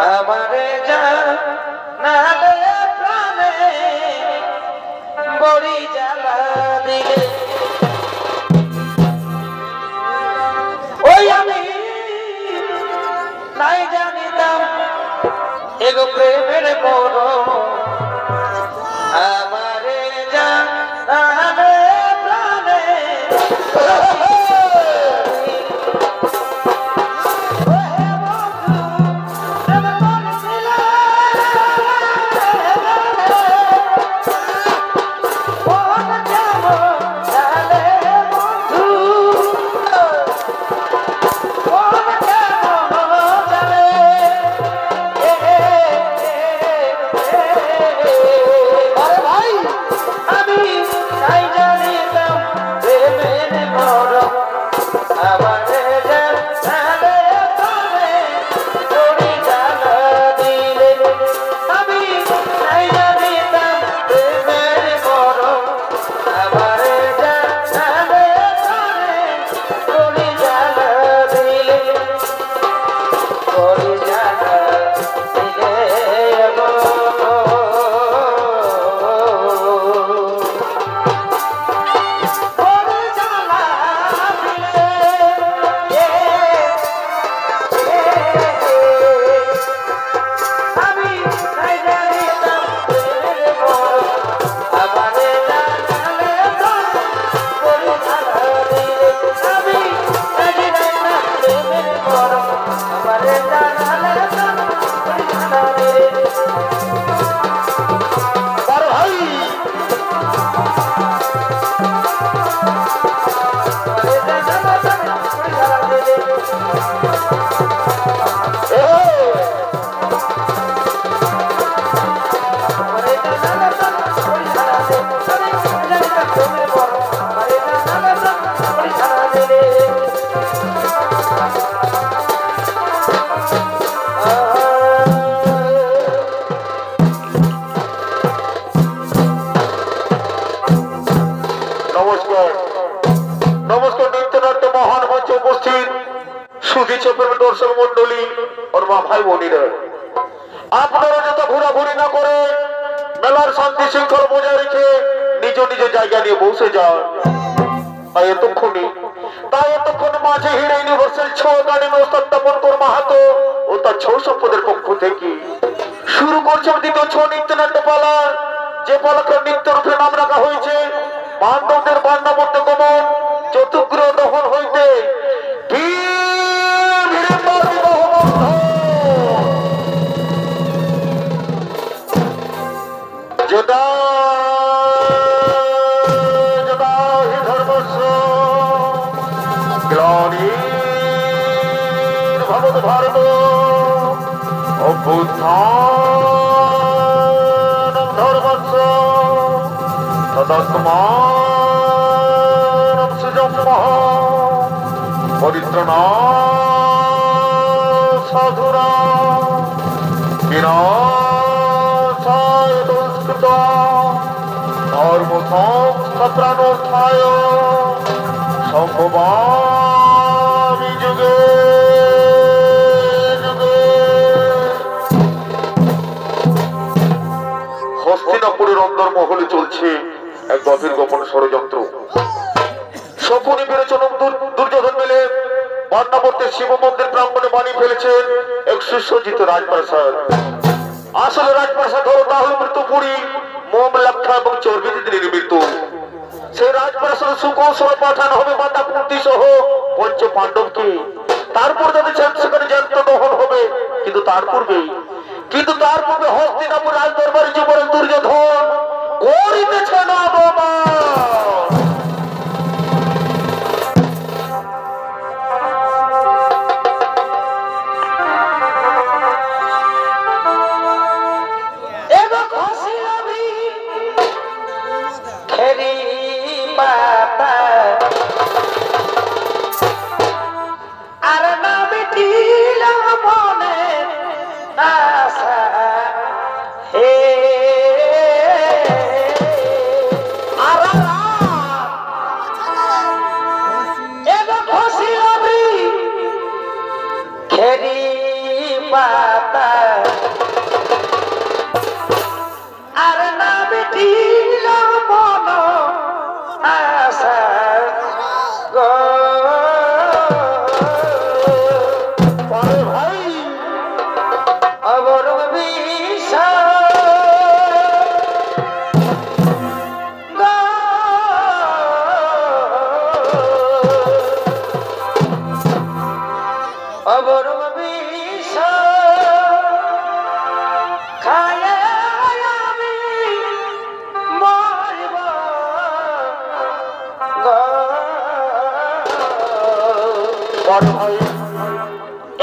আমারে জানালে প্রাণে বড়ি জ্বালা দিলে ওই আমি নাই জানিতাম এগো প্রেমের বড় আমারে জানালে প্রাণে दर्शक मंडली और भाई बोनीरा आपनारा जत घोराघुरी ना करे मेलार शांति शृंखल बजाय रेखे निज निज जायगा निये बसे जान ताई एतक्षण माझे हिरे यूनिभार्सल छो गाड़ी ओस्ताद तपन माहातो ओ तार छौ सम्पদের পক্ষ থেকে শুরু করছে দ্বিতীয় ছৌ নৃত্যনাট্যপালা যে পালাকে নৃত্য রূপে নাম রাখা হয়েছে পাণ্ডবদের বান্নাবদ্ধ গমন চতুগ্র দহন হইতে जदा जदा हि धर्मस्य ग्लानिर्भवति भारत अभ्युत्थानं धर्मस्य तदात्मानं सृजम्मः परित्रणाय साधूनां विनाशाय धर्म संस्थापनार्थाय সম্ভবামি যুগে যুগে। হস্তিনাপুরের অন্দরমহলে চলছে এক গভীর গোপন ষড়যন্ত্র। শকুনি বিরোচন দুর্যোধন মিলে বান্নাবর্তের শিব মন্দির প্রাঙ্গণে বানিয়ে ফেলেছেন এক সুসজ্জিত রাজপ্রাসাদ। আসলে রাজপ্রাসাদ হলো তাহলে মৃত্যুপুরী, মোম লাক্ষা এবং চর্বিতে নির্মিত। সেই রাজপ্রাসাদে সুকৌশল পাঠানো হবে মাতা কুন্তি সহ পঞ্চ পাণ্ডবকে। তারপর তাদের সেখানে জ্যান্ত দহন হবে। কিন্তু তার পূর্বে হস্তিনাপুর রাজ দরবারে জীবনের দুর্যোধন করিতেছে নবমা।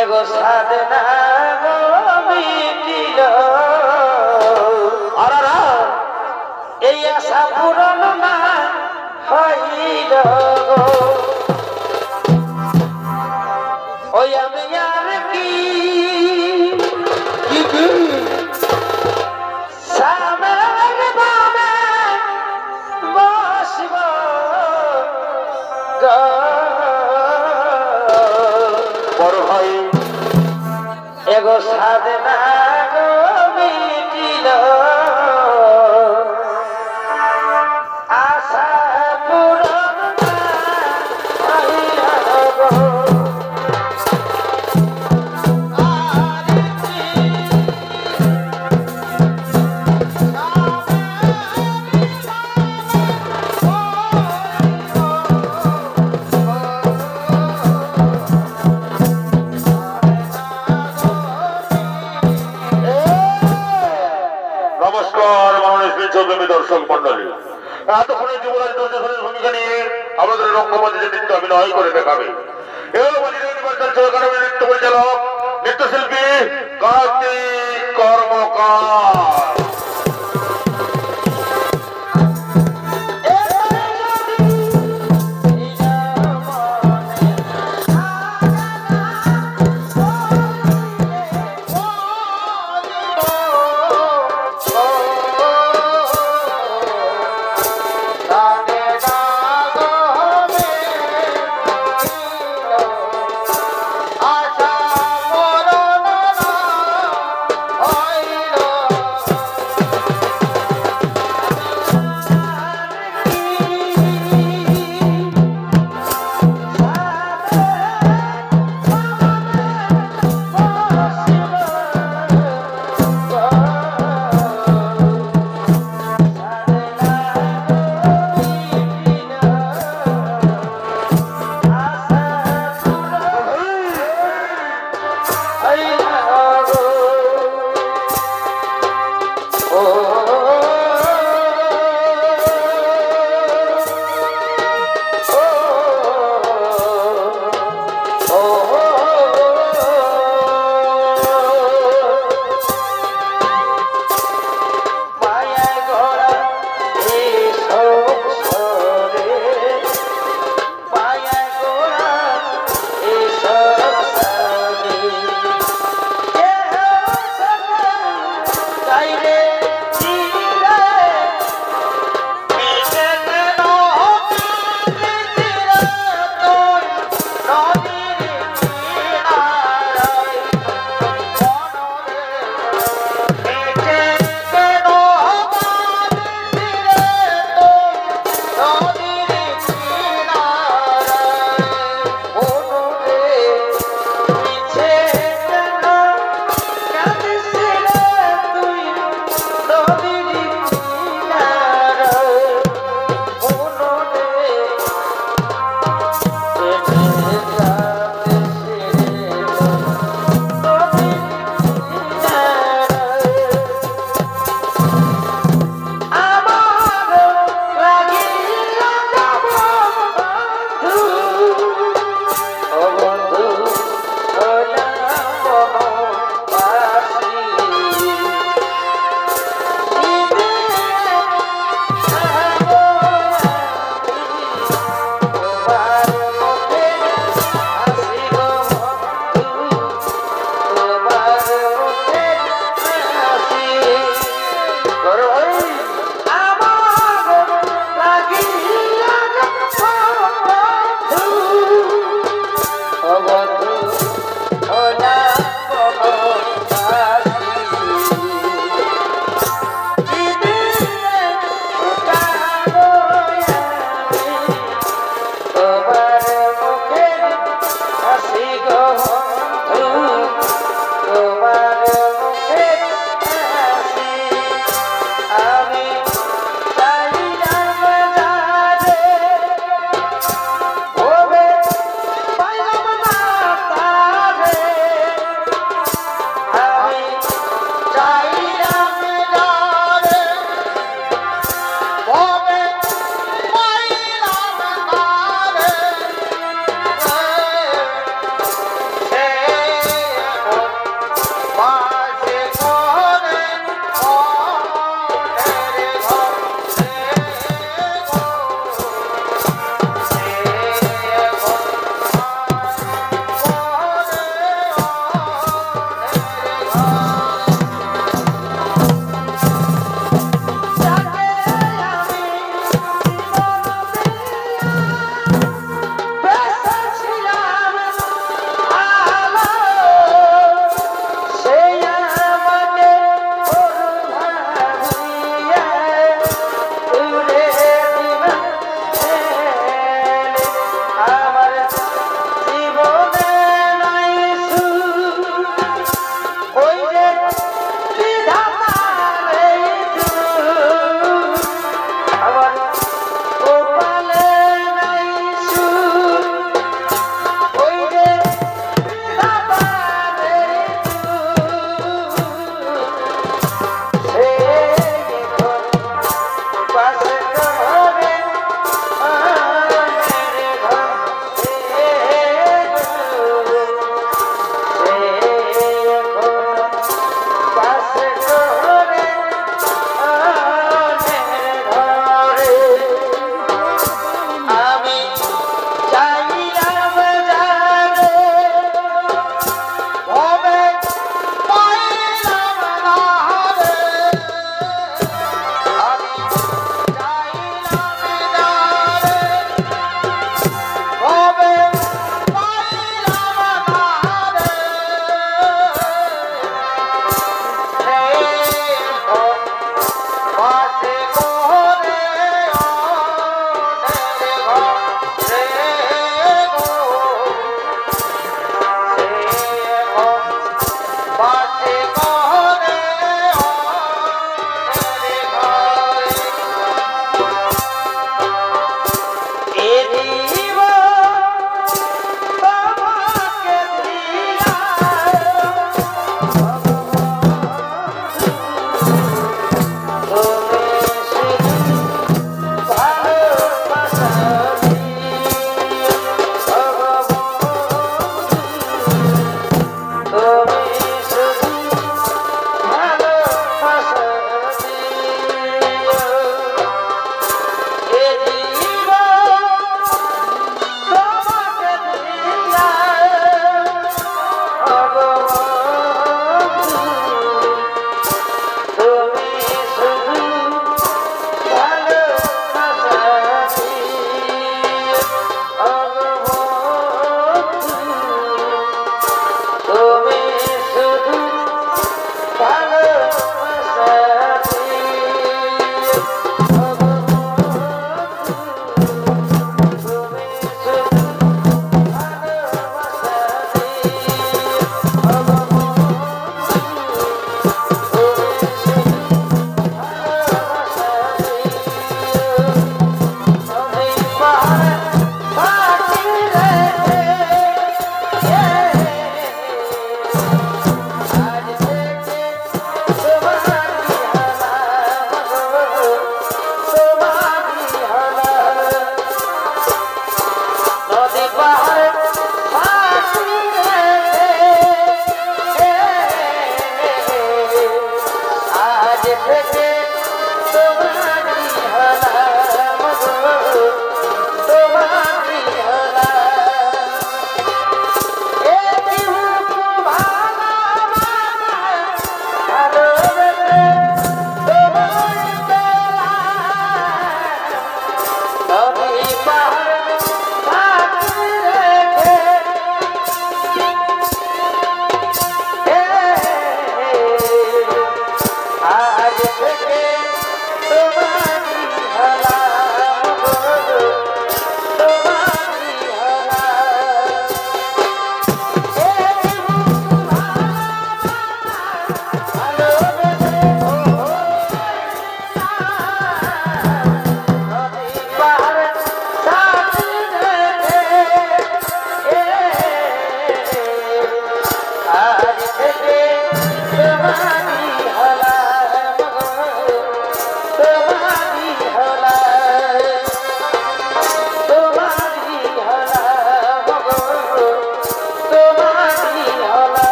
এগো সাধনা মিটিল এই আশা পূরণ না হইল ওই আমি আর কি সামের বামে বসব বড় ভাই এগো সাধনা মিটিল আশা পূরণ হইল নমস্কার মাননীয় দর্শক মন্ডলী, এতক্ষণে যুবরাজ দুর্যোধনের ভূমিকা নিয়ে আমাদের রঙ্গমঞ্চে নৃত্য অভিনয় করে দেখাবে নৃত্য পরিচালক নৃত্যশিল্পী কার্তিক কর্মকার। আশা পূরণ না হইল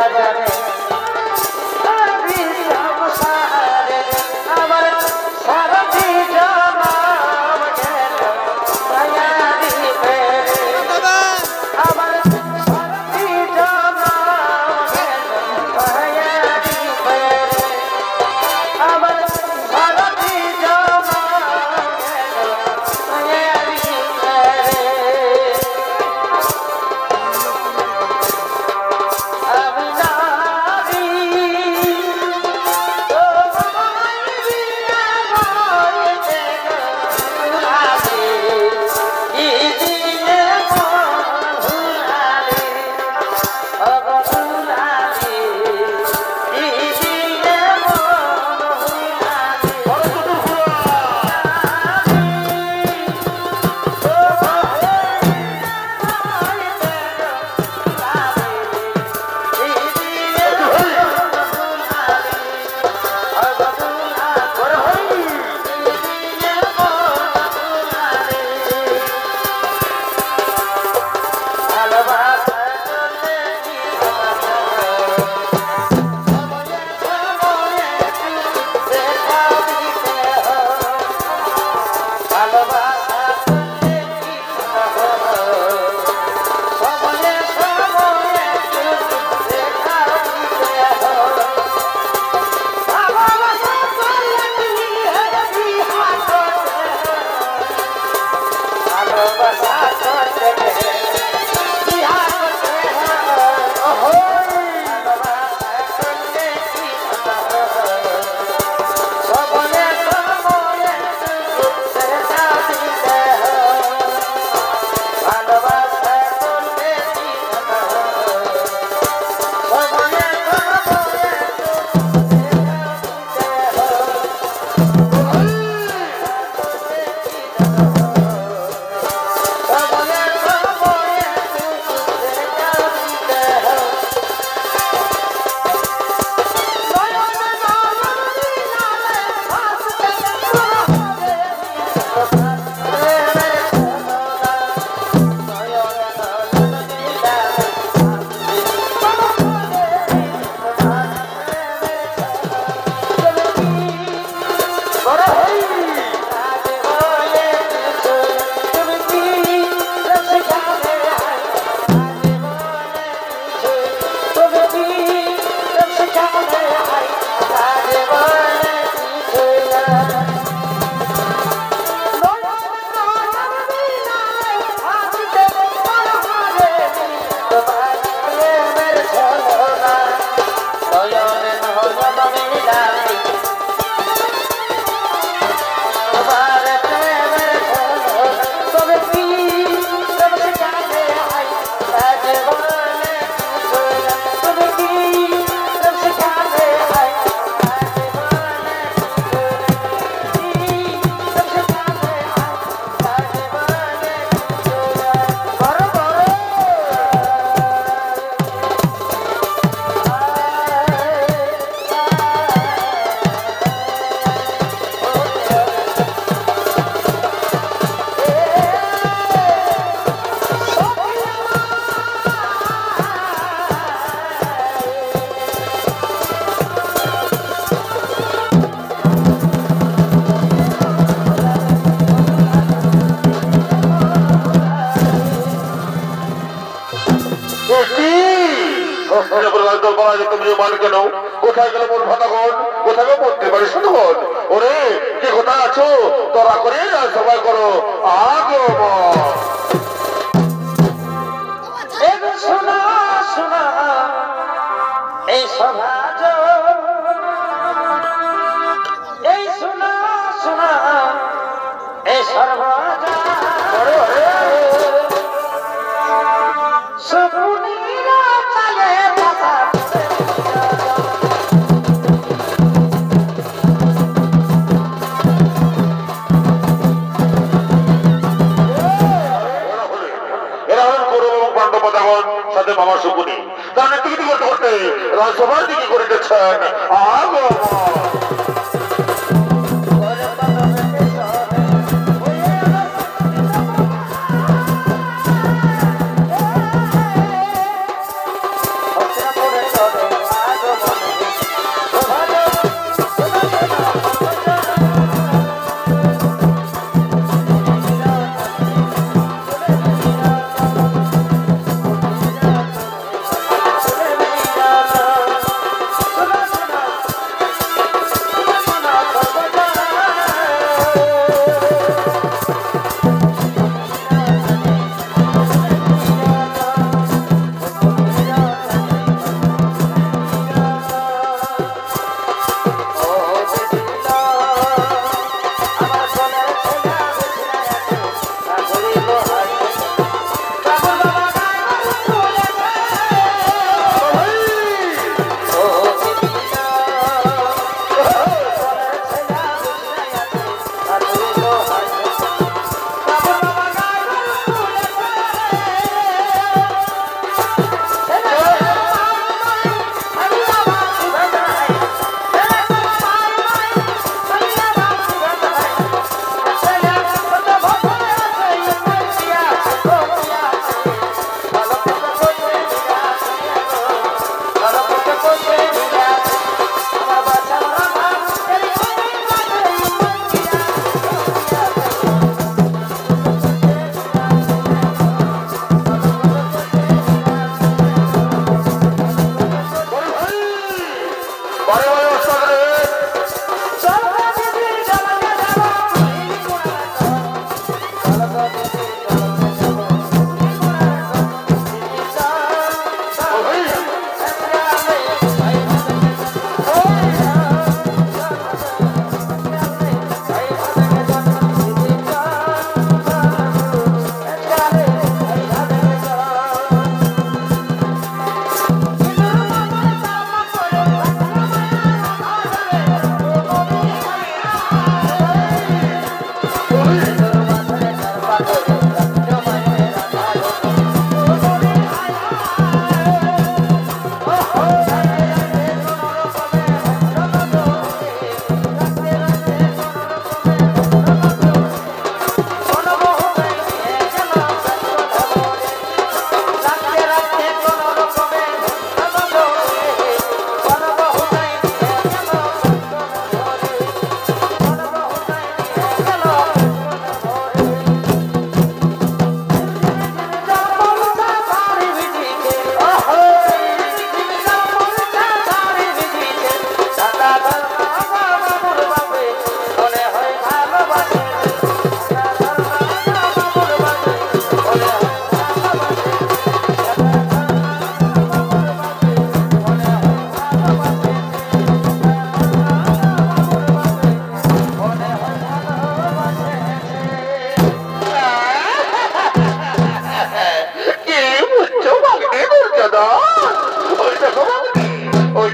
বাজারে আমি সংসারে আমার সারাটি জনম গেল মায়ারি প্রেমে আমার সারাটি জনম গেল মায়ারি প্রেমে আমার সারাটি জনম গেল মায়ারি প্রেমে আমি নারী তোমায় বিনা হইতে ভুলালে ইদিনে মন ভুলালে ভুলালে ইদিনে মন ভুলালে কোথায় গেল মোট ভাতাগণ কোথায় গেল মন্ত্রী বাড়ির শুধুগণ ওরে কি কোথায় আছো তোরা করে সবাই করো আগমন শোনা শোনা এই সমাজ এই শোনা শোনা এই সর্বজ সুপুনিরা চালে বাবা সাথে মামা সুকুনি তার নেতৃত্ব করতে করতে রাজসভার দিকে করে দিচ্ছেন আগমন চলে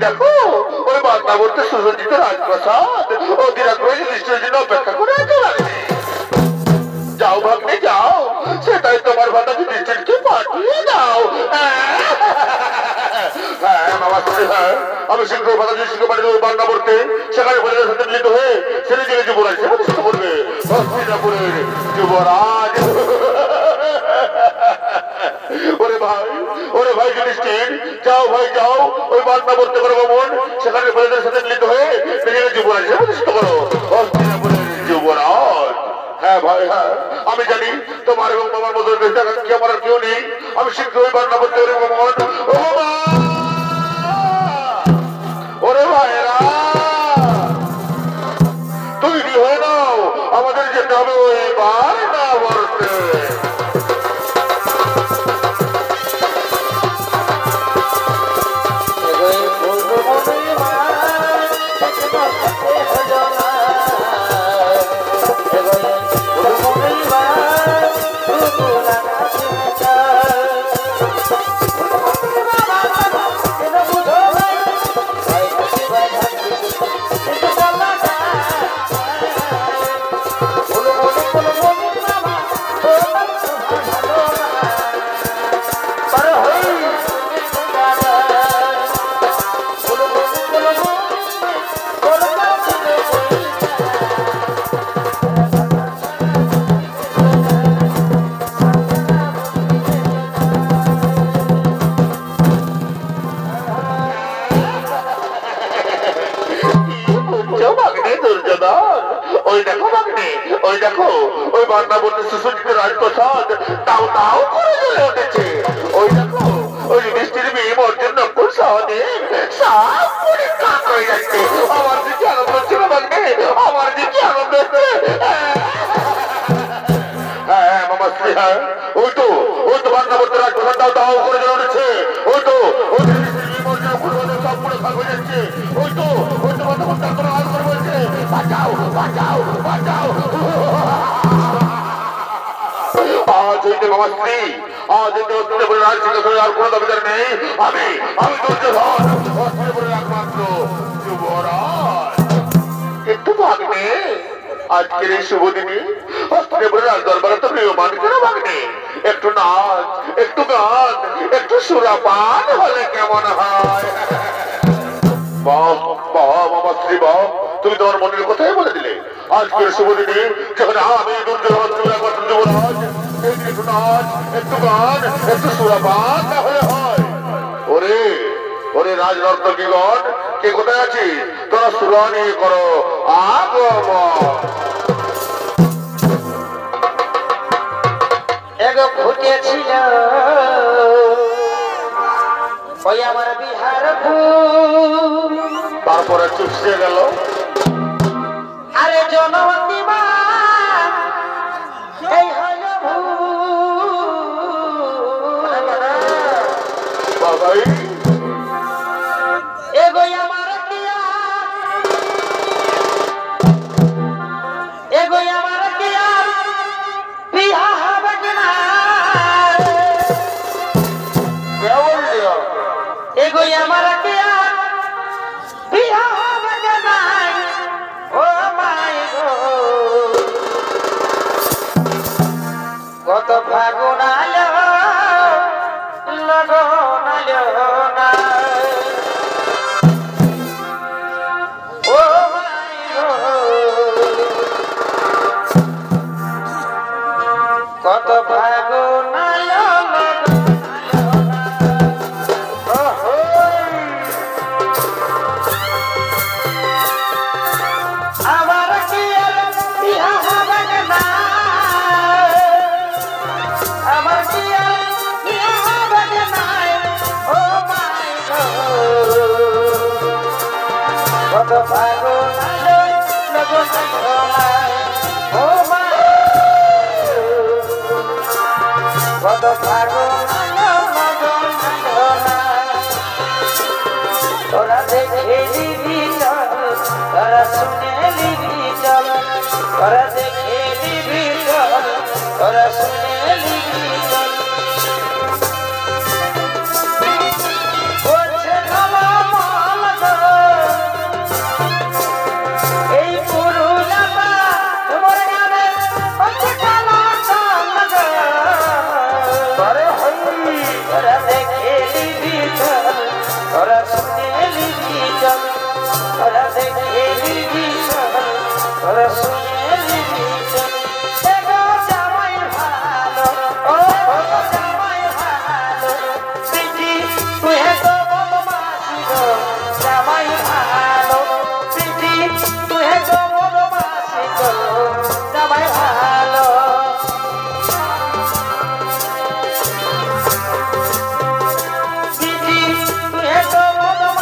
দেখো ওই বান্না বলতে সুসজ্জিত রাজপ্রাসাদ অধীর আগ্রহে যুধিষ্ঠিরের জন্য অপেক্ষা করে আছে ভাগ্নে। যাও ভাগ্নে যাও, সেটাই তোমার ভাতা যুধিষ্ঠিরকে পাঠিয়ে দাও। হ্যাঁ মামা শুনে, হ্যাঁ আমি শীঘ্র ভাতা যুধিষ্ঠিরকে পাঠিয়ে দেবো বান্না বলতে। সেখানে পরিবারের সাথে মিলিত হয়ে ছেলে জেলে যুবরাজ সে প্রতিষ্ঠা করবে হস্তিনাপুরের যুবরাজ। ওরে ভাই যুধিষ্ঠির, যাও ভাই যাও, ওই বান্না বলতে পারো মন, সেখানে পরিবারের সাথে মিলিত হয়ে নিজেকে যুবরাজ সে প্রতিষ্ঠা করো হস্তিনাপুরের যুবরাজ। হ্যাঁ ভাই হ্যাঁ, আমি জানি তোমার এবং তোমার মতো কি আমার আর কেউ নেই। আমি শীঘ্রই বান্না বলতে পারি মন। ওরে ভাইরা তৈরি হয়ে নাও, আমাদের যেতে হবে ওই বান্না বলতে। ওই দেখো ভাগ্নে, ওই দেখো ওই বান্না বলতে সুসজ্জিত রাজপ্রাসাদ তাও তাও করে জ্বলে উঠেছে। ওই দেখো ওই যুধিষ্ঠির মেয়ে অর্জুন নকুল সহদেব সব পরীক্ষা হয়ে যাচ্ছে। আমার দিকে আনন্দ ছিল ভাগ্নে, আমার দিকে আনন্দ হচ্ছে। হ্যাঁ মামা শ্রী, হ্যাঁ ওই তো বান্না বলতে রাজপ্রাসাদ তাও তাও করে জ্বলে উঠেছে। ওই তো সব পরীক্ষা হয়ে যাচ্ছে। ওই তো বান্না বলতে আর করে বলছে বাঁচাও বাঁচাও বাঁচাও। আজ হইতে মামা স্ত্রী, আজ হইতে হস্তিনাপুরের রাজ সিংহাসনে আর কোনো দাবিদার নেই। আমি দুর্যোধন হস্তিনাপুরের একমাত্র যুবরাজ। কিন্তু ভাগ্নে আজকের এই শুভ দিনে হস্তিনাপুরের রাজ দরবারে তো প্রিয়মান কেন ভাগ্নে? একটু নাচ, একটু গান, একটু সুরাপান হলে কেমন হয়? মামা স্ত্রী বাহ, তুমি তোমার মনের কথাই বলে দিলে। আজকের শুভ দিনে যেখানে আমি দুর্যোধন একমাত্র যুবরাজ, একটু নাচ, একটু গান, একটু সুরাপান না হলে হয়? ওরে রাজনর্তকীগণ, কে কোথায় আছিস? তোরা সুরা নিয়ে করো আগমন। এগো ফুটেছিল ওই আমার বিহার ফুল, তারপরে চুপসে গেল। আরে জনমতি মা এই হল বাবাই এগোই আমার কিয়া, এগোই আমার কিয়া বিয়া হবে কিনা, এগোই আমার কিয়া বিয়া হবে কিনা। ও মাই গো কত ফাগুন আলো লগন আলো না। ও মাই গো কত ফাগুন আলো আমার কি বিয়া হবে না, আমার কি বিয়া হবে না। ও মাই গো কত ফাগুন আলো লগন আলো না। ও মাই কত ফাগুন আলো লগন আলো না। তোরা দেখে নিবি চল, তোরা শুনে নিবি চল, তোরা দেখে নিবি চল, তোরা শুনে নিবি চল। বলছে নবমল দেখে নিবি চল তোরা শুনে নিবি চল তোরা দেখে নিবি চল তোরা শুনে নিবি চল দেখো জামাই ভালো ও জামাই ভালো পিটি তুই তো বদমাশি গো জামাই ভালো পিটি তুই তো বদমাশি গো জামাই ভালো পিটি তুই তো বদমাশি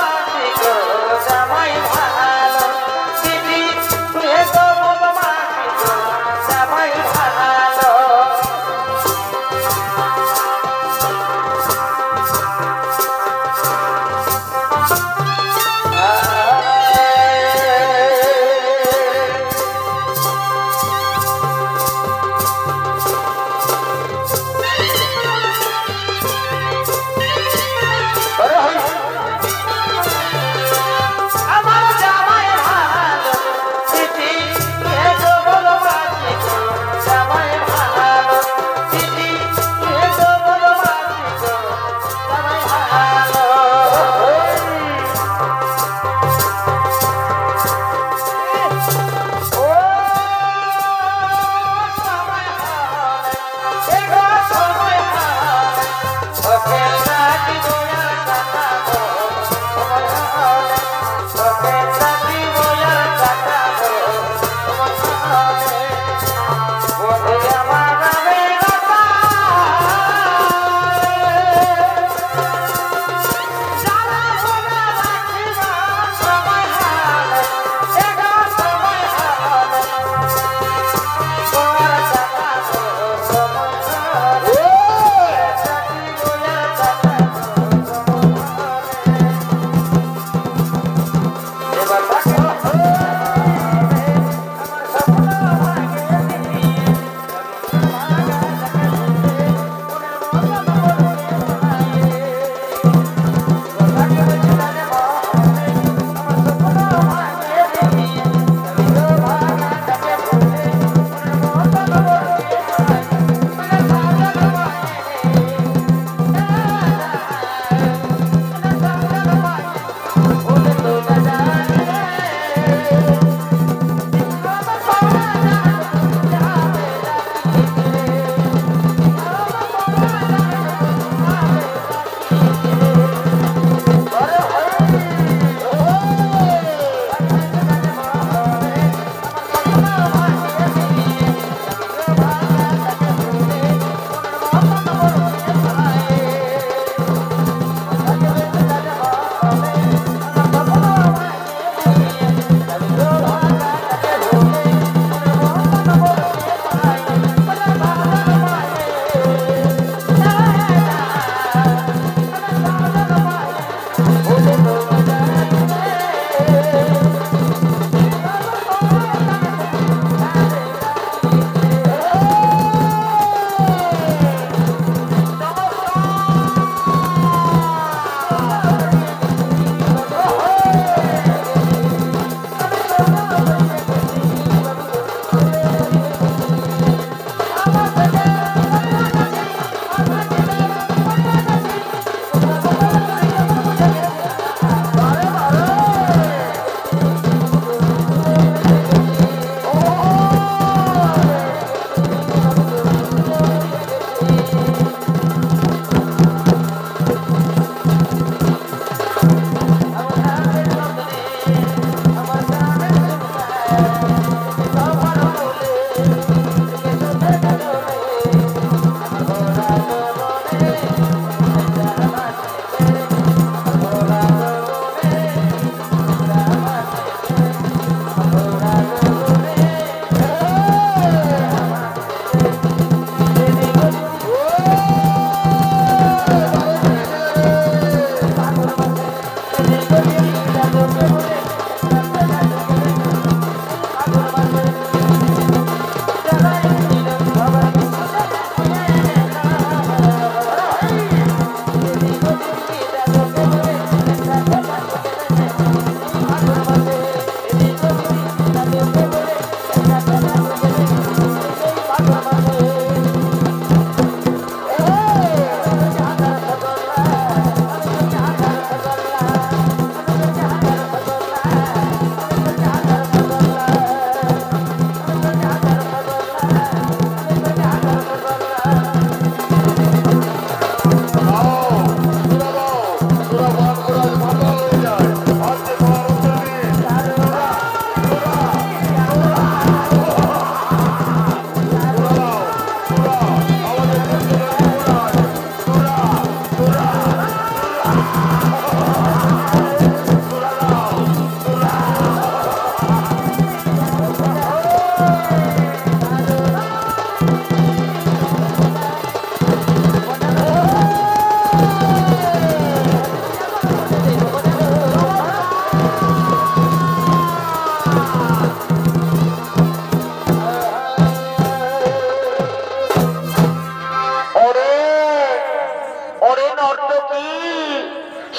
কি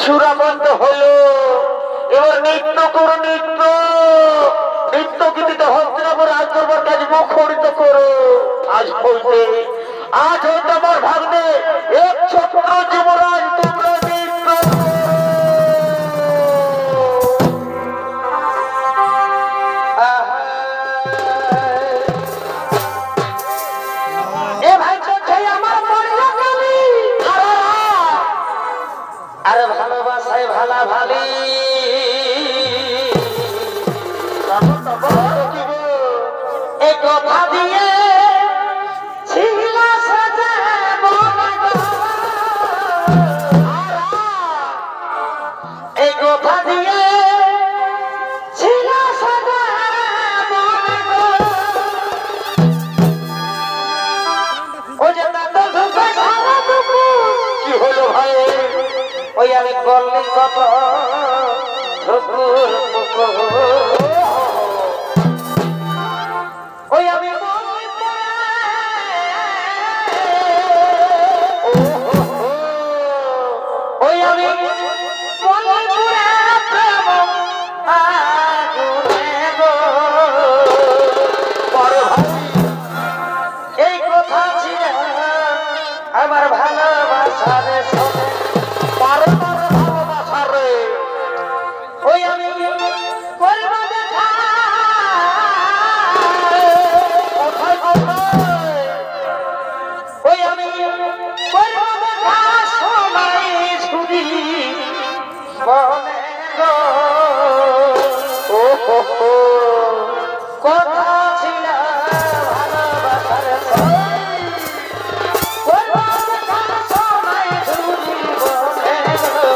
সুরাবন্ধ হলো, এবার নৃত্য করো নৃত্য, নৃত্য গীতিতে হস্তিনাপুর রাজদরবার কাজ মুখরিত করো। আজ বলতে আজ হয়তো আমার ভাগ্নে এক ছত্র যুবরাজ তোমরা নৃত্য এ ভাই চোখে আমার মরিয়া কালি আরে ভালোবাসায় ভালা ভালি এ কথা দিয়ে ছিল সাজা এ কথা দিয়ে ছিল সাজা ও যে তাতে ঢুকে সারা দুপুর কি হলো ভাই? ওই আমি বললি কত ঠুকুর পুকুর ওই আমি বললি ওই আমি বললি পুরা প্রেম আগুনে গো আরে ভাই এই কথা ছিল আমার ভালোবাসার সঙ্গে পারে পারে ভালোবাসা রে। ওই আমি করব দেখা কোথায় কোথায়? ওই আমি করব দেখা সময় ছুরি বনে গো ও হো হো কথা ছিল ভালোবাসার সঙ্গে করব দেখা সময় ছুরি বনে গো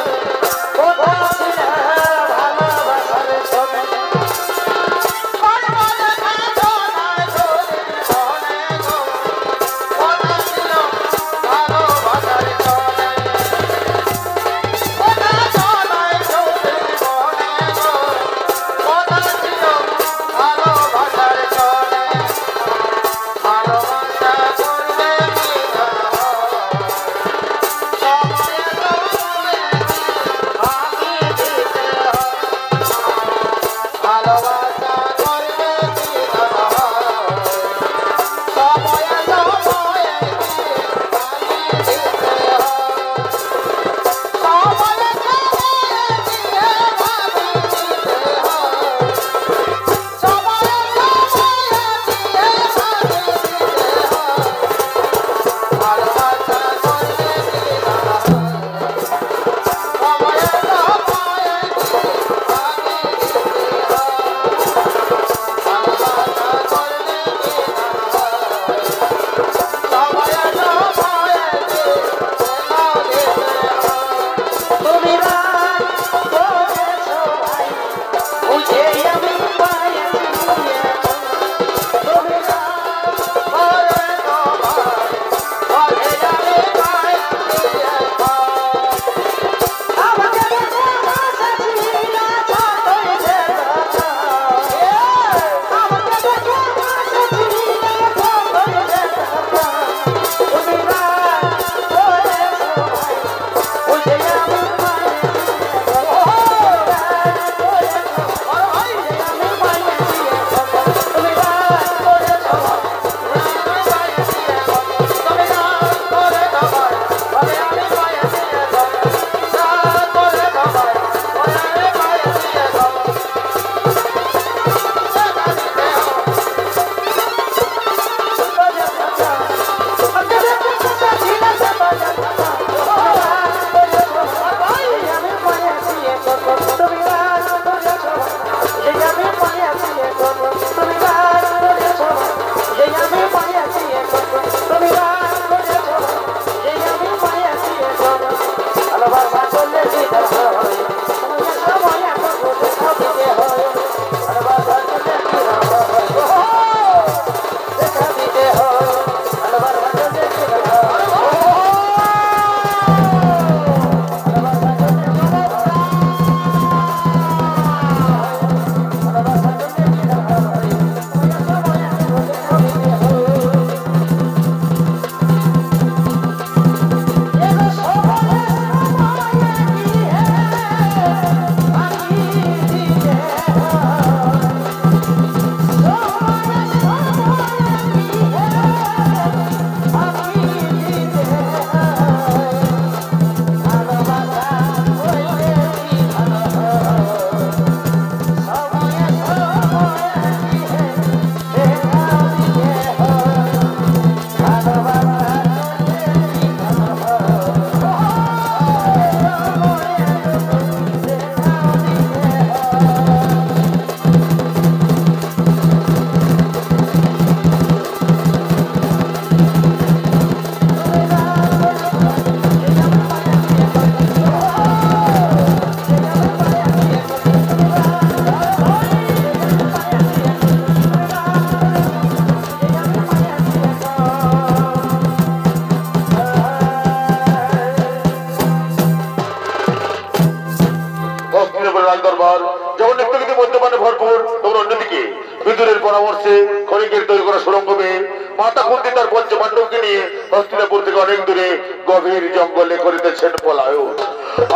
রাজদরবার যখন একটু কিন্তু মদ্যপানে ভরপুর, তখন অন্যদিকে বিদুরের পরামর্শে খনিকের তৈরি করা সুড়ঙ্গবে মাতা কুন্তি তার পঞ্চপাণ্ডবকে নিয়ে হস্তিনাপুর থেকে অনেক দূরে গভীর জঙ্গলে করিতেছেন পলায়ন।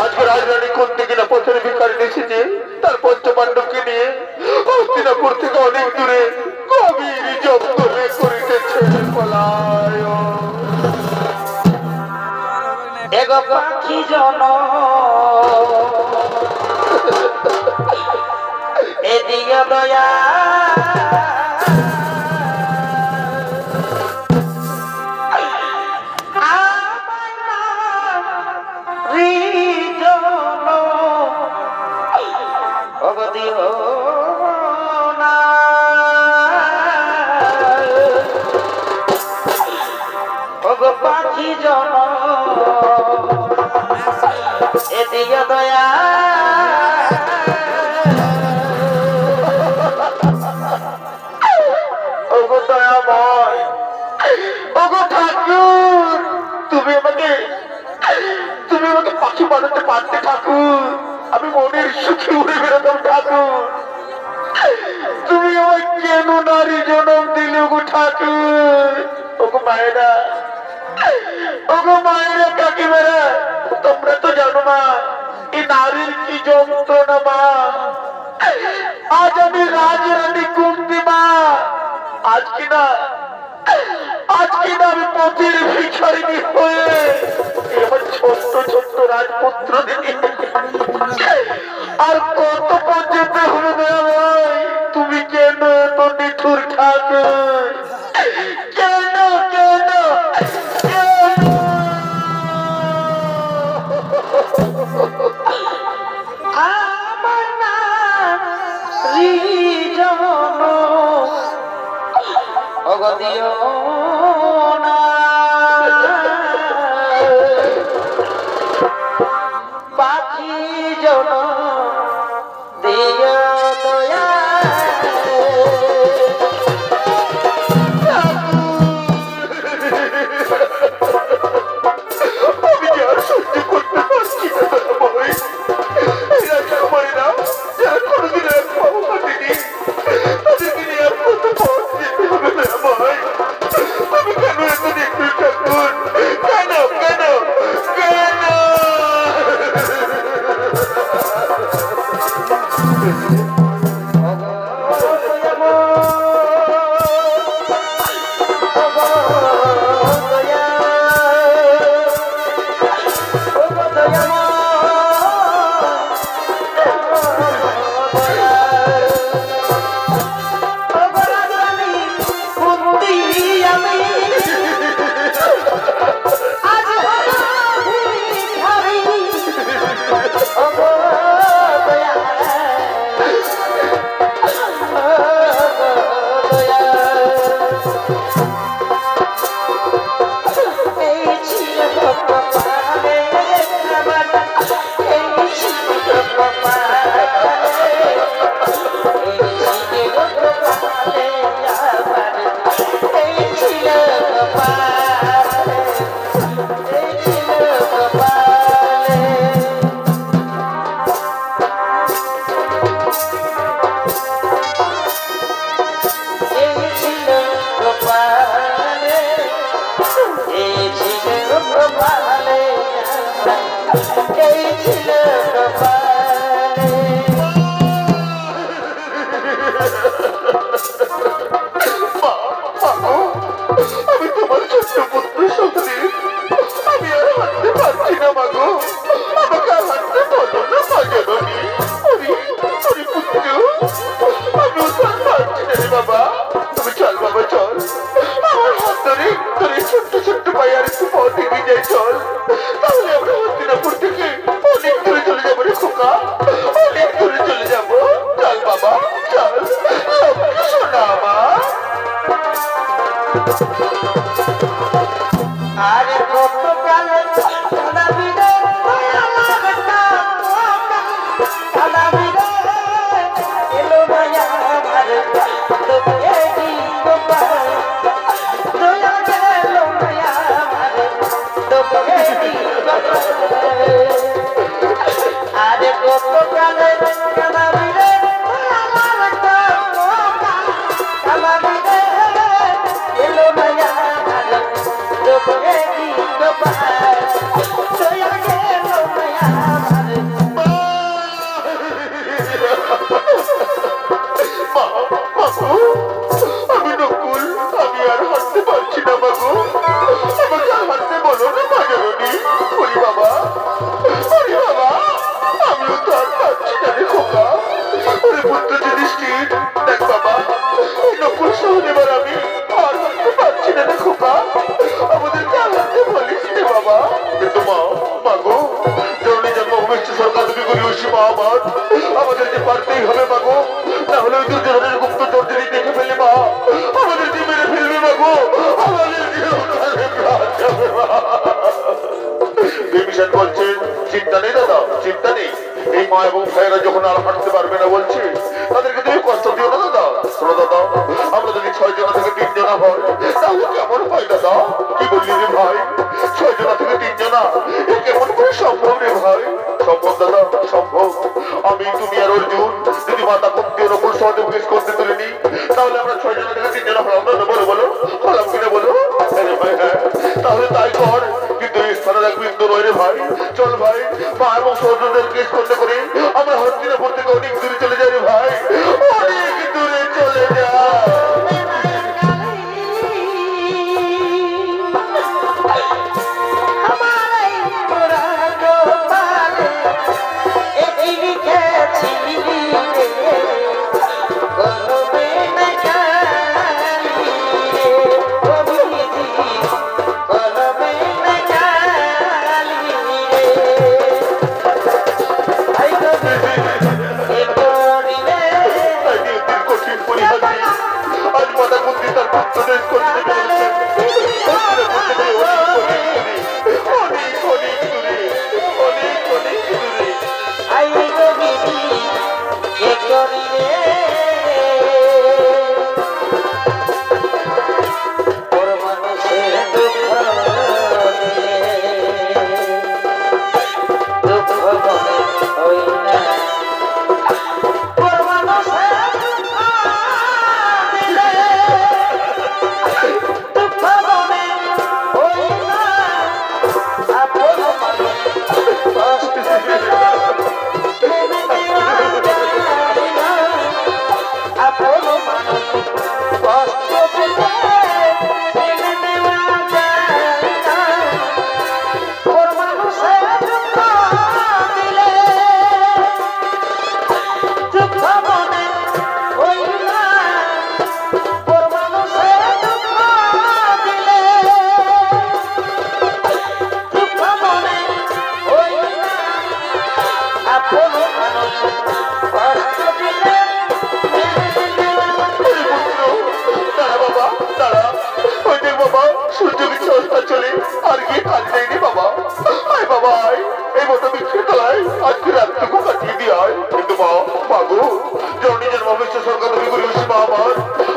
আজকে রাজরানী কুন্তি কিনা পথের ভিখারি এসেছে তার পঞ্চপাণ্ডবকে নিয়ে হস্তিনাপুর থেকে অনেক দূরে গভীর জঙ্গলে করিতেছেন পলায়ন। এগো পাখি জন এদিকে দয়া পাখি জন এদিকে দয়া ওগো দয়াময়, ওগো ঠাকুর, তুমি আমাকে পাখি বানাতে পারতে ঠাকুর, আমি মনের সুখে উড়ে বেরোতাম ঠাকুর। তুমি আমায় কেন নারী জন্ম দিলে ওগো ঠাকুর? ওগো মায়েরা, ওগো মায়েরা, কাকিমারা, তোমরা তো জানো মা এই নারীর কি যন্ত্রণা মা। আজ আমি রাজরানী কুন্তি মা, আজ কিনা আমি পথের ভিখারিণী হয়ে আমার ছোট্ট ছোট্ট রাজপুত্র আর কত পর্যন্ত হবে ভাই? তুমি কেন এত নিঠুর ঠাকুর? কেন কেন কেন? আমার নাম রিজন অগদিও না পাখি জন দিও দয়া আমি যে আর সহ্য করতে পারছি না ভাই। এই রাজকুমারীরা যারা কোনোদিন এক পাবো পাঠিনি, তাদেরকে নিয়ে আর কত পথ যেতে হবে না ভাই। আমি কেন এত দেখবি ঠাকুর? কেন কেন কেন? আমি তোমার ছোট্ট পুত্র সন্তান, আমি আর হাঁটতে পারছি না মাগো, আমাকে আর হাঁটতে বলো না মাগেরনি। ওরে পুত্র, আমি আর পারছি না রে বাবা। তুমি চল বাবা চল, আমার হাত ধরে তোর এই ছোট্ট ছোট্ট পায়ে আর একটু পথ এগিয়ে যাই চল, তাহলে আমরা হস্তিনাপুর থেকে অনেক দূরে পাচ্ছি না রে খোকা। ওরে পুত্র যুধিষ্ঠির, দেখ বাবা, এই নকুল সহদেব আমি আর করতে পারছি না রে খোকা। আমাদেরকে আলাদা বলিস রে বাবা। কিন্তু মা, মাগো, জননী জন্মভূমি সরকার তুমি করি ওসি মা আমার, আমাদের যে পারতেই হবে মাগো, না হলে ওই দুর্যোধনের গুপ্ত চর্চরি দেখে ফেলে মা আমাদেরকে মেরে ফেলবে মাগো, আমাদের বিভীষণ বলছে চিন্তা নেই দাদা, চিন্তা নেই। এই মা এবং ভাইয়েরা যখন আর হাঁটতে পারবে না বলছে, তাদেরকে তুমি কষ্ট দিও না দাদা। শোনো দাদা, আমরা যদি 6 জনা থেকে 3 জনা হয় তাহলে কেমন হয় দাদা? কি বললি রে ভাই? 6 জনা থেকে 3 জনা, এ কেমন করে সম্ভব রে ভাই? সম্ভব দাদা, সম্ভব। আমি, তুমি আর অর্জুন যদি মাতা কুন্তি ও নকুল সহদেবকে করতে তুলে নিই, তাহলে আমরা 6 জনা থেকে 3 জনা হলাম না? বলো বলো, হলাম কিনা বলো? আরে ভাই হ্যাঁ, তাহলে তাই কর। কিন্তু এই স্থানে এক বিন্দু নয় রে ভাই। চল ভাই, মা এবং সহোদরদের কেস করতে করে আমরা হস্তিনাপুর থেকে অনেক দূরে চলে যাই রে ভাই, অনেক দূরে চলে যাই। আজ মাতা কুন্তি তার পুত্রদের করতে পেরেছে অনেক অনেক দূরে, অনেক অনেক দূরে। চলে আর গিয়ে কাজ নেই বাবা। আয় বাবা, আয় এই মোটা বৃক্ষের তলায় আজকে রাত্রিকে কাটিয়ে দিয়ে আয়। কিন্তু মা, মাগো, জননী জন্মভূমি সরকার তুমি করি ওসি মা আমার,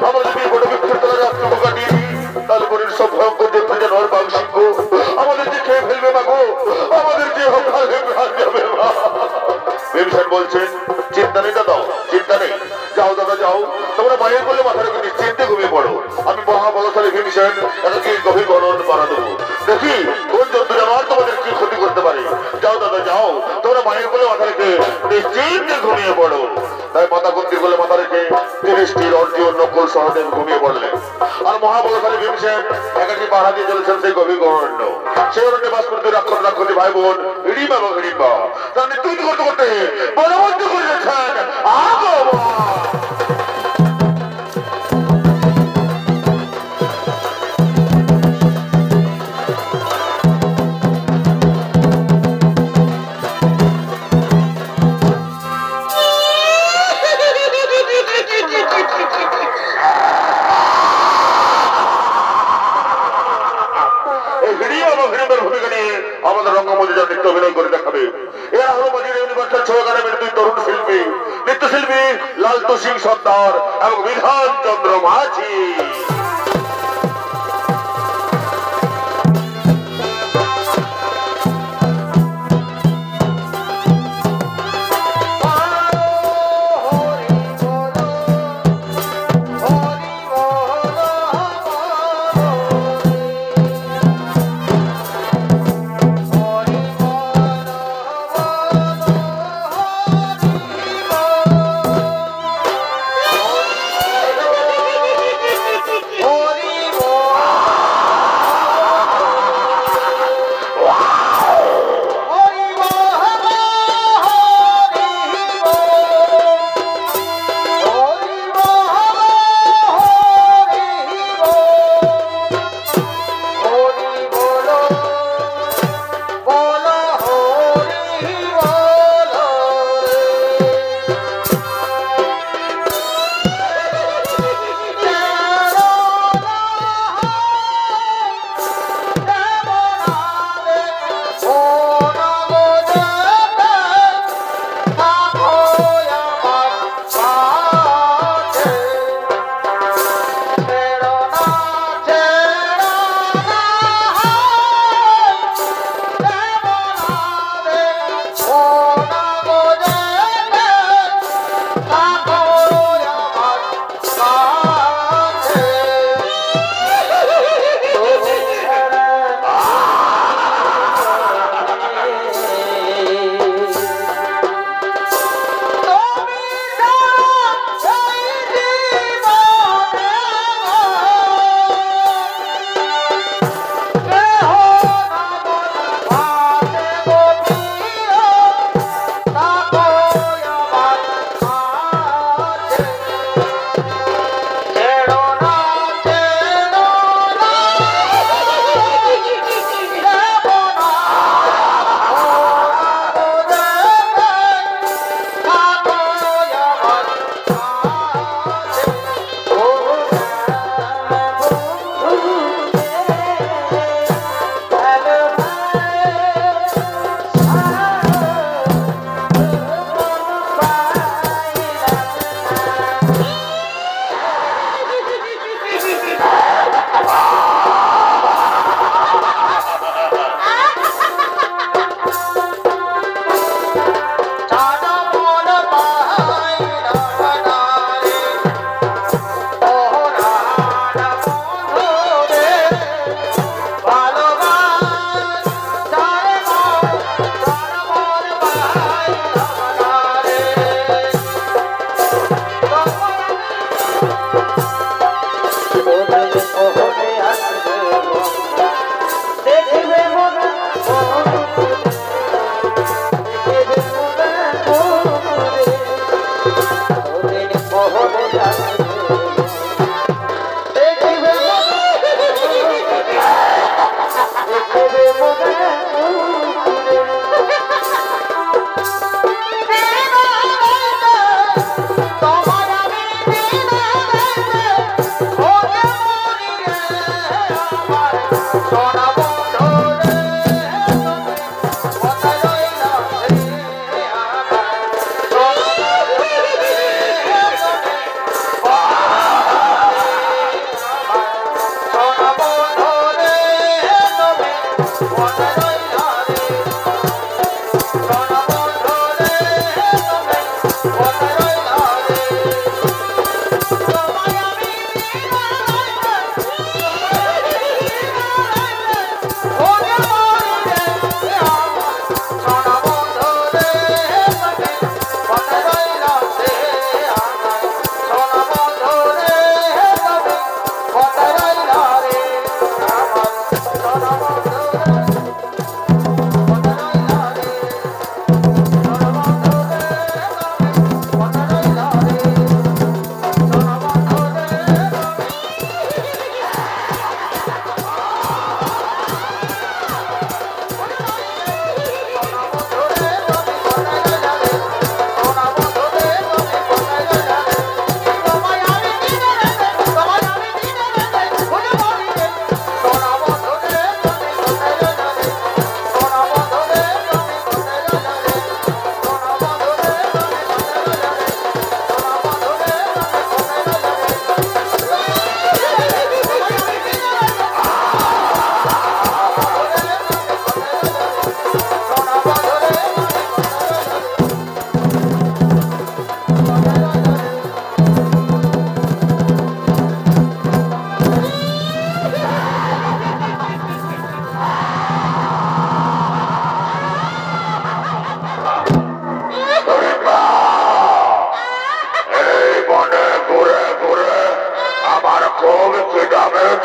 আমরা যদি এই মোটা বৃক্ষের তলায় রাত্রিকে কাটিয়ে দিই, তাহলে বনের সব ভয়ঙ্কর জন্তু জানোয়ার বাঘ সিংহ আমাদের যে খেয়ে ফেলবে মাগো, আমাদের যে হকালে প্রাণ যাবে মা। বিভীষণ বলছেন চিন্তা নেই দাদা, চিন্তা নেই। যাও দাদা যাও, তোমরা মায়ের বলে মাথা রেখে নিশ্চিন্তে ঘুমিয়ে পড়ো। আমি মহাবলশালী বিভীষণ এটাকে গভীর গণন পাড়া দেবো, দেখি কোন জন্তু জানোয়ার তোমাদের কি ক্ষতি করতে পারে। যাও দাদা যাও, তোমরা মায়ের বলে মাথা রেখে নিশ্চিন্তে ঘুমিয়ে পড়ো। তাই মাতা কুন্তির বলে মাথা রেখে যুধিষ্ঠির, অর্জুন, নকুল সহদেব ঘুমিয়ে পড়লেন। আর মহাবলশালী বিভীষণ একাকি পাহারা দিয়ে চলেছেন সেই গভীর অরণ্য। সেই অরণ্যে বাস করতে রাক্ষসী ভাই বোন হিড়িম্বা এবং হিড়িম্বা তার নেতৃত্ব করতে করতে বলবন্ত করেছেন আগমন। আমাদের রঙ্গমঞ্চে যা নৃত্য অভিনয় করে দেখাবে, এরা হলো বাজির ইউনিভার্সাল ছয় একাডেমির 2 তরুণ শিল্পী, নৃত্যশিল্পী লালটু সিং সর্দার এবং বিধান চন্দ্র মাঝি।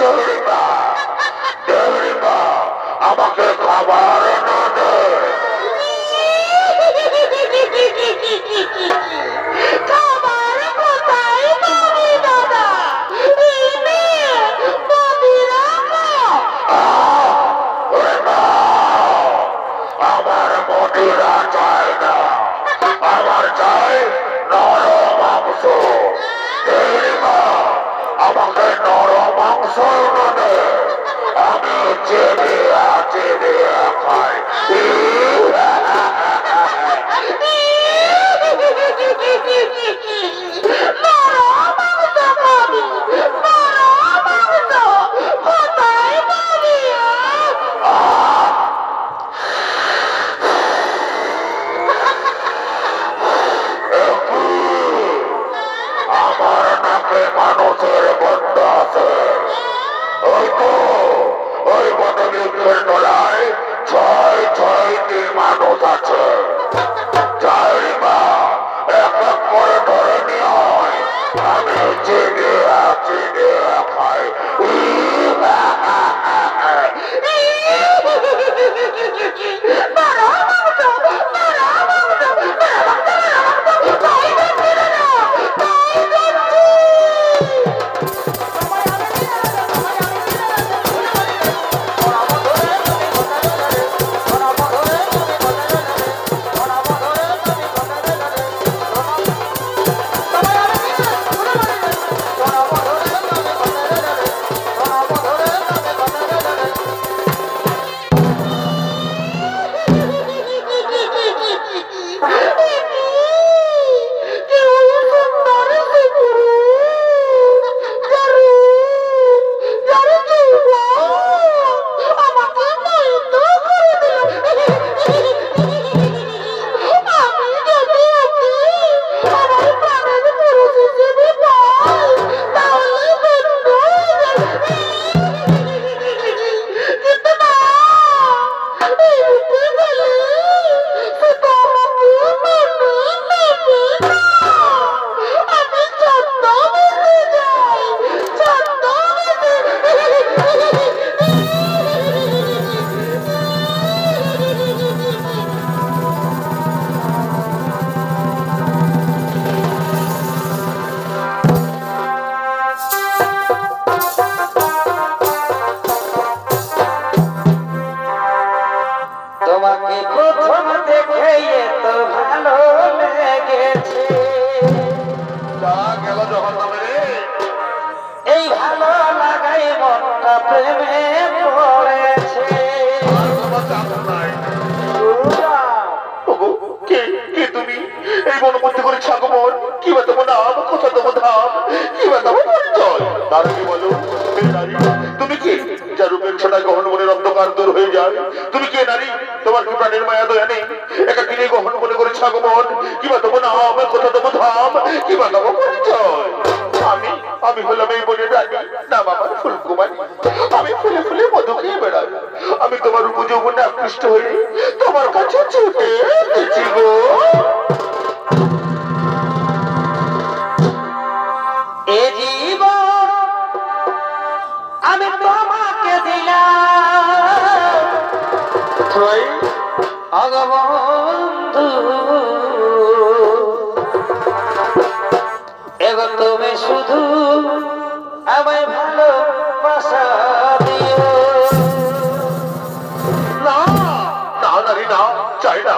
দেউরিমা দেউরিমা আমাকে খাবার এনে দে। খাবার কোথায় পাবি দাদা? এই মেয়ে মদিরা ওরে না, আমার মদিরা চাই না, আমার চাই নরম মাংস। দেউরিমা আমাকে নরম মাংস এনে দে, আমি চেবিয়া চেবিয়া খাই। আমার নাকে মানুষের গন্ধ আছে। ওই তো ওই বটবৃক্ষের তলায় 6-6টি মানুষ আছে। চাইরিমা এক এক করে ধরে নিয়ে হয়, আমি চিবিয়া চিবিয়া খাই। তোমাকে প্রথম দেখে তো ভালো লেগেছে। তা গেল যখন রে, এই ভালো লাগাই মনটা প্রেমে পড়েছে। আর তোমার চাপ নাই। ওগো, কে কে তুমি? এই বনমধ্যে করে ছাগমন, কি বা তোমার নাম, কোথা তোমার ধাম, কি বা তোমার পরিচয়? তার কি বলো, হে নারী, তুমি কি যার রূপের ছোটায় গহন মনের অন্ধকার দূর হয়ে যায়? তুমি কে নারী? তোমার কি প্রাণের মায়া দয়া নেই? একা কিনে গহন মনে করে ছাগমন, কি বা তোমার নাম, কোথা তোমার ধাম, কি বা তোমার পরিচয়? আমি আমি হলাম এই বনের রানী, নাম আমার ফুলকুমারী। আমি ফুলে ফুলে মধু খেয়ে বেড়াই। আমি তোমার উপযৌবনে আকৃষ্ট হয়ে তোমার কাছে ছুটে এসেছি গো। এ জীবন আমি তোমাকে দিলাম অগবন্ধু, এগো তুমি শুধু আমায় ভালোবাসা দিও। না না নারী না, চাই না,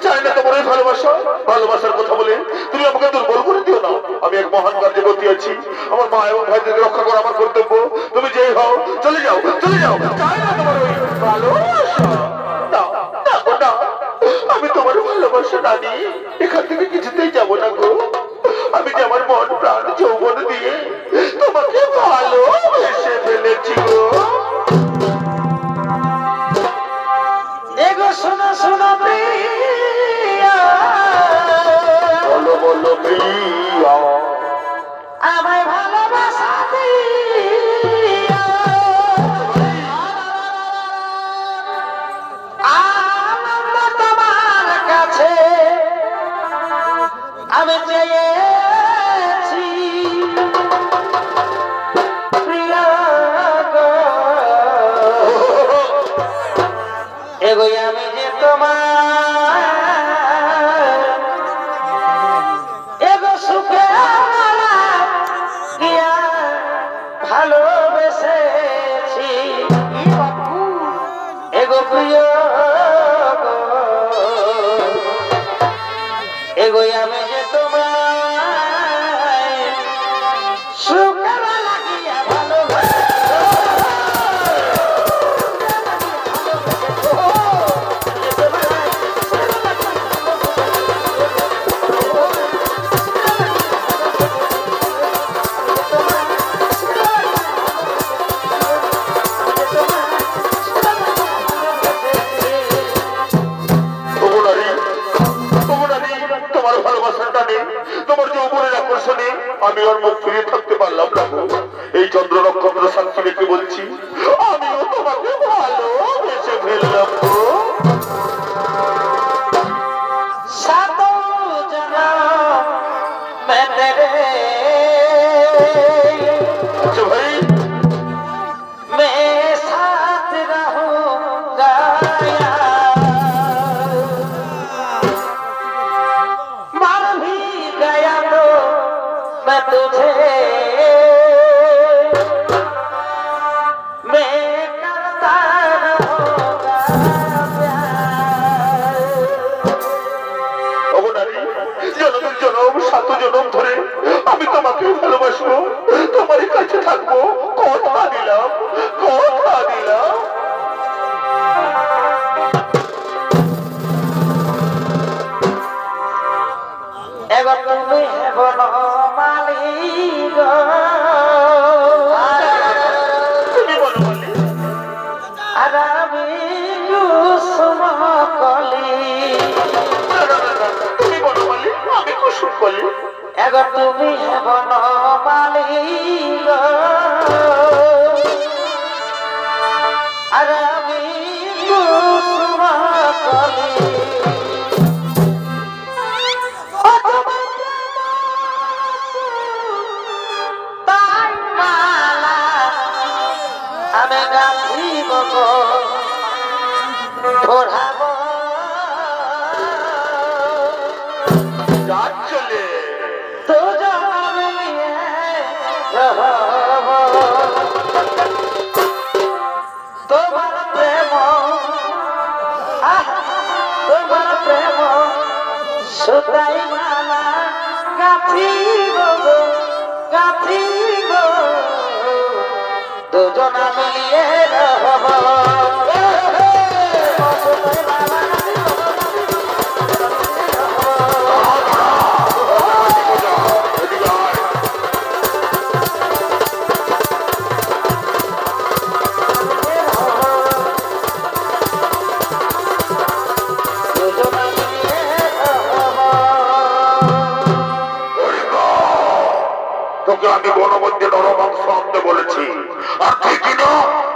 চাই না তোমার এই ভালোবাসা। ভালোবাসার কথা বলে তুমি আমাকে দুর্বল করে দিও না। আমি এক মহান কার্যে গতি আছি, আমার মা এবং ভাইদেরকে রক্ষা করা আমার কর্তব্য। তুমি যেই হও, চলে যাও, চলে যাও। চাই না তোমার ওই ভালোবাসা। না না গো না, আমি তোমার ভালোবাসা না নিয়ে এখান থেকে কিছুতেই যাবো না গো। আমি যে আমার মন প্রাণ যৌবন দিয়ে তোমাকে ভালোবেসে ফেলেছি গো। এগো শোনো শোনো প্রিয়া, বলো বলো প্রিয়া, আমায় ভালোবাসা দিও। আনন্দ তোমার কাছে আমি চেয়েছি প্রিয়া গো, তোমার ভালোবাসার টানে, তোমার যৌবনের আকর্ষণে আমি ওর মুখ ফিরিয়ে থাকতে পারলাম না গো। এই চন্দ্র নক্ষত্র সাক্ষী রেখে বলছি, আমিও তোমাকে ভালোবেসে ফেললাম গো। আচ্ছা ভাই, জনম ধরে আমি তোমাকে ভালোবাসবো, তোমার কাছে থাকবো, কথা দিলাম, কথা দিলাম। এবার তুমি হেবন মালিক, তুমি বলো মালিক, আর আমি কুসুম কলি। তুমি বলো মালিক, আমি কুসুম কলি। এবার তুমি হেবন মালিক, আর আমি কুসুম কলি। আমি গাঁথিব ধরাব চলে তো জমিয়ে রহব। তোমার প্রেম, তোমার প্রেম সুতাই মালা গাঁথিব, গাঁথিব দুজনা মিলিয়ে রহব। তোকে আমি বনবন্ধে নরমাংস আনতে বলেছি, আর তুই কিনা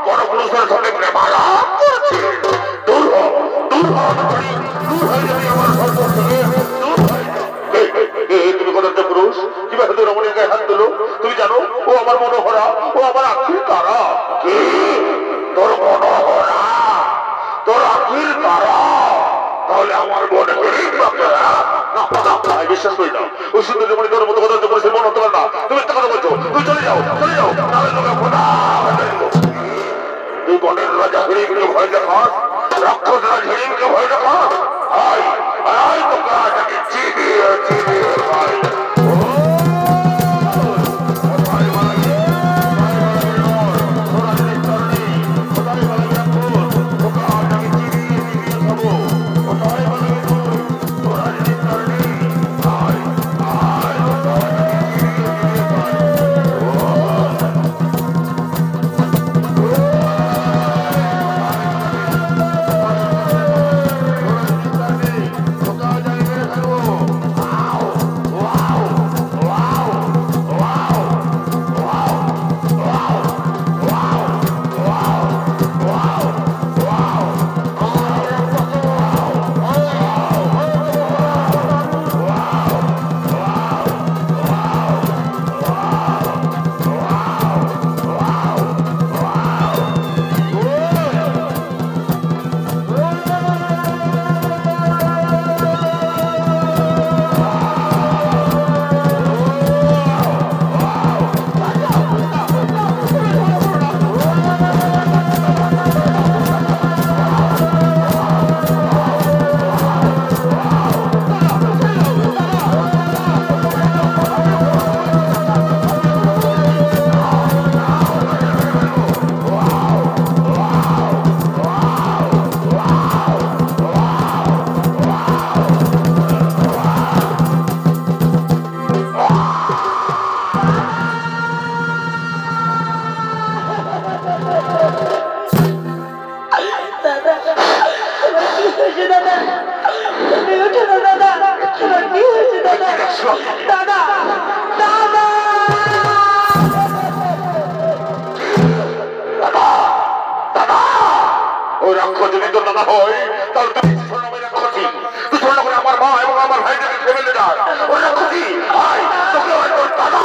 পরপুরুষের সঙ্গে প্রেমালাপ করেছিস। দূর হ, দূর হ, দূর হয়ে যাবি আমার ঘর থেকে, দূর হয়ে যা। তুমি কোথায় পুরুষ, কিভাবে তোর রমণীর গায়ে হাত দিল? তুমি জানো ও আমার মনোহরা, ও আমার আখির তারা। কি তোর মনোহরা, তোর আখির তারা? তাহলে আমার মনে করি বিশ্বাস করি না, ওই সুন্দর জীবনে তোর মতো কথা করেছে মনে হতে পারে না। তুমি একটা কথা বলছো, তুমি চলে যাও, চলে যাও, তুই বনের রাজা হিড়িমকে ভয় দেখাস, রাক্ষস রাজ হিড়িমকে ভয় দেখাস। আয় আয়, তোকে আজ আমি চিবিয়ে চিবিয়ে খাই। ফেলে ডাক ওরা খুশি আয় তোকে তোর দাদা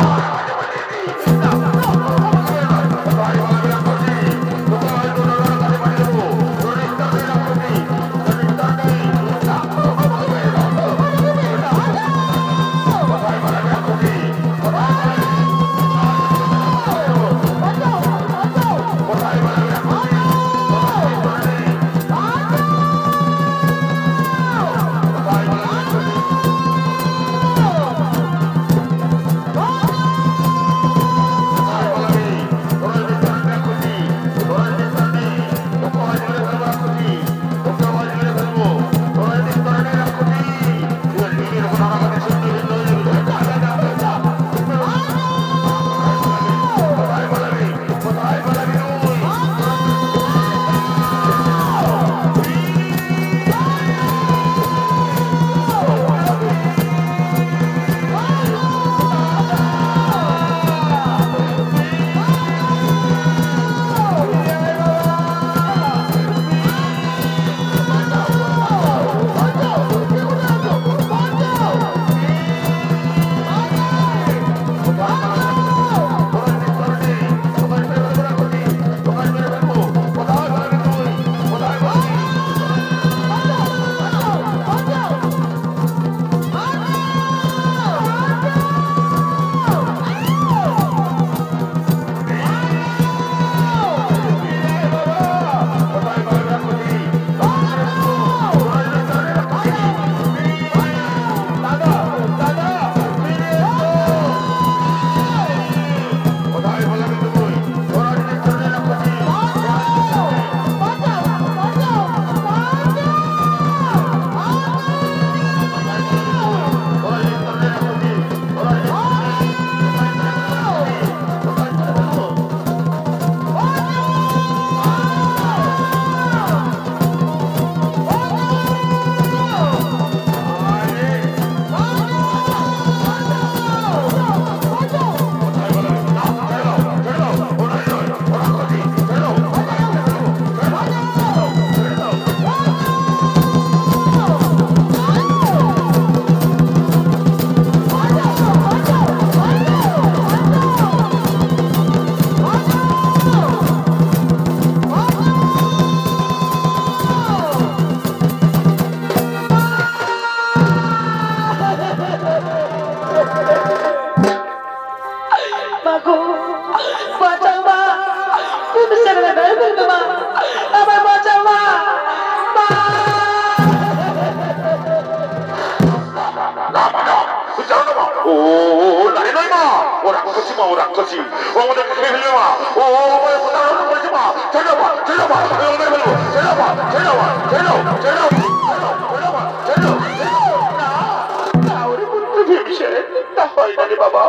বাবা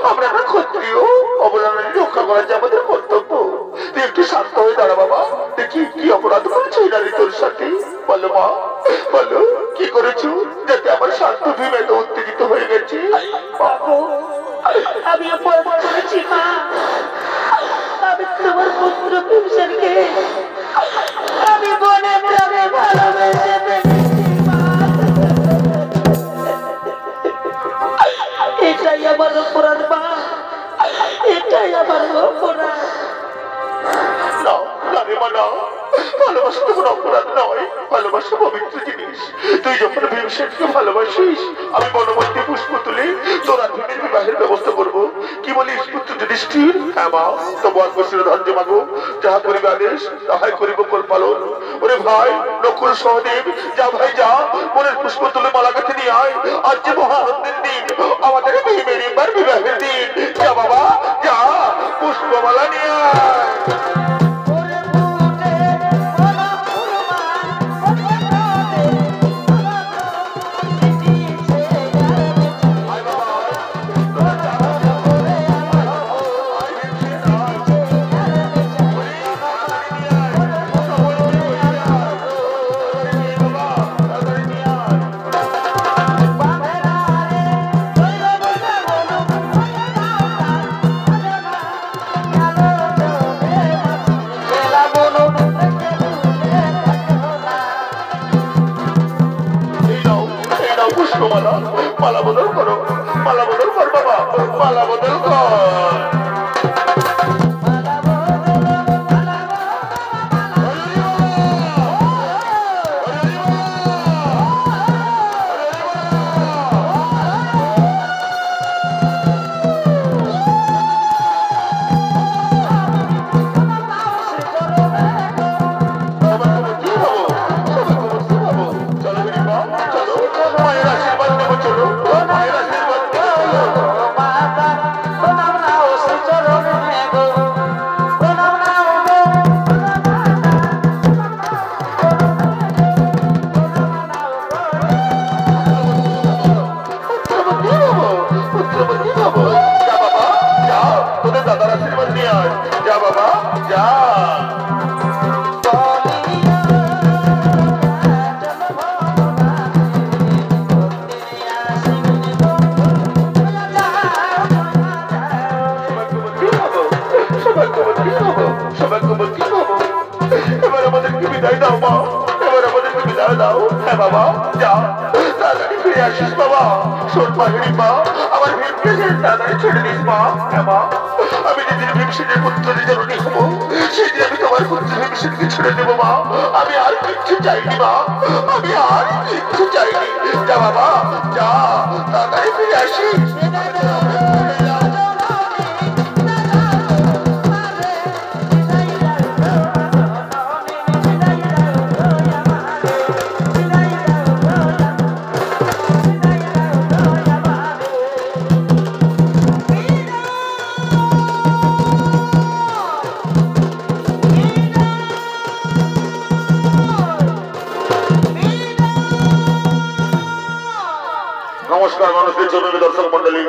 আমরা না ক্ষত্রিয় অবলম্বনে রক্ষা করা যে আমাদের কর্তব্য তুই একটু শান্ত হয়ে দাঁড়া বাবা দেখি কি অপরাধ করেছে নারী তোর সাথে বলো মা বলো কি করেছো যাতে আমার শান্ত ভীম এত উত্তেজিত হয়ে গেছে আমি অপরাধ করেছি মা আমি তোমার পুত্র ভীমসেনকে আমি মনে প্রাণে ভালোবেসে ফেলেছি মা এটাই আমার অপরাধ মা এটাই আমার অপরাধ ভালোবাসা তো কোনো অপরাধ নয় ভালোবাসা পবিত্র জিনিস তুই যখন ভীমসেনকে ভালোবাসিস আমি বনবন্তী পুষ্প তুলে তোর আর ভীমের বিবাহের ব্যবস্থা করবো কি বলিস পুত্র যুধিষ্ঠির হ্যাঁ মা তবু আর বসির ধৈর্য মাগো যাহা করিবে আদেশ তাহাই করিব কর পালন ওরে ভাই নকুল সহদেব যা ভাই যা মনের পুষ্প তুলে মালা গাঁথে নিয়ে আয় আজ যে মহা আনন্দের দিন আমাদের ভীমের এবার বিবাহের দিন যা বাবা যা পুষ্পমালা নিয়ে আয় মালা বদল করো, মালা বদল কর বাবা, মালা বদল কর। দাদার আশীর্বাদ নিয়ে আয়, যা বাবা যা। এবার আমাদেরকে বিদায় দাও মা, এবার আমাদেরকে বিদায় দাও। হ্যাঁ বাবা যা, তাড়াতাড়ি ফিরে আসিস বাবা। শোন পাহিড়ি মা, আমার ভীমকে তাড়াতাড়ি ছেড়ে দিস মা। হ্যাঁ মা, আমি যেদিন ভীমসেনের পুত্রের জননী হবো সেদিন আমি তোমার পুত্র ভীমসেনকে ছেড়ে দেবো মা। আমি আর কিচ্ছু চাইনি মা, আমি আর কিচ্ছু চাইনি। যা বাবা যা, তাড়াতাড়ি ফিরে আসিস। নমস্কার মানুষের জন্য দর্শক মন্ডলী।